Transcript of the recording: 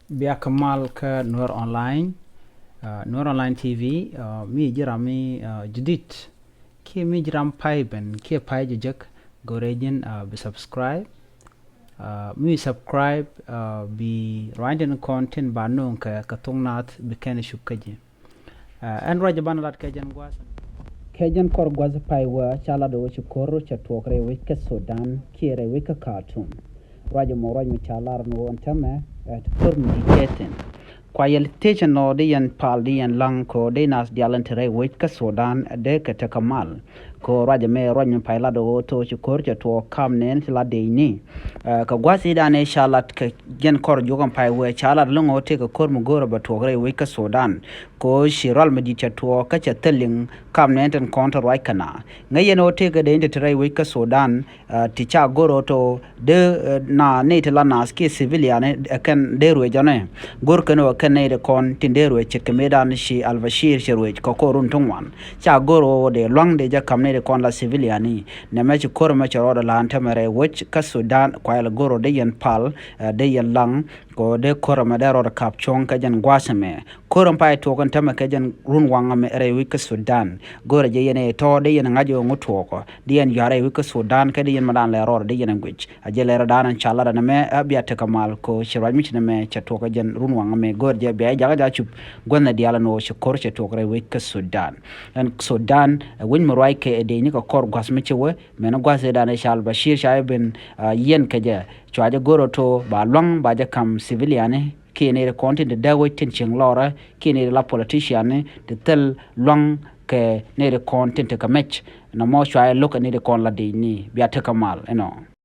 Bia Kamal ke Nur Online TV mi jirami judit ki mi jiram pai ben ki pai jejak gorejin be subscribe mi subscribe bi rinding content ba non ka katungnat be ken shukaji en raja banalat kejan gwas kejan kor gwas pai wa chala do chukoro chatwokre wike Sudan kire wike Khartoum raja mo raja mi chalar no antame at kurmi diketin kwa yel teche no de yan pal de yan lang ko de nas dialan tere wike Sudan de kete kamal ko raja me raja pai la do to chukor chatwo kam nen la de ni ka gwasi da ne shalat ka gen kor jogan pai we chalat lungo te ka kor mu gora ba to gre wike Sudan ko shiral medi chatwo ka chateling kam nen ten counter right kana ngayen o te ga de tere wike Sudan ti cha goro to de na ne te la nas ke civilian kan de ro jane gor kano kan ne de kon tindero che kemedan shi albashir shirwe ko korun tungwan cha goro de long de ja kam ne de kon la civilian ni ne me kor ma charo la antamere wich ka Sudan kwa el goro de yan pal de yan lang ko de kor ma de ro kap chong ka jan gwasame korom pai to kon tama ka jan run wanga me re wika Sudan goro je yene to de yan ngajo nguto ko de yan yare wika Sudan ka de yan madan le ro de yan gwich a je le danan chala na me abia te kamal ko shiraj mi me chato ka jan run wanga me gor je be jaga ja chup gonna diala no shikor chato ka wika Sudan and Sudan win mo rai ke de ni ko kor gwas mi chewe me no gwas da ne shal bashir shaiben yen ka je chwaje goro to ba long ba ja kam civilian kene de content de dawo tinching lora kene la politician de tel long ke ne de content ka match na mo chwa look ne de kon la de ni biya te kamal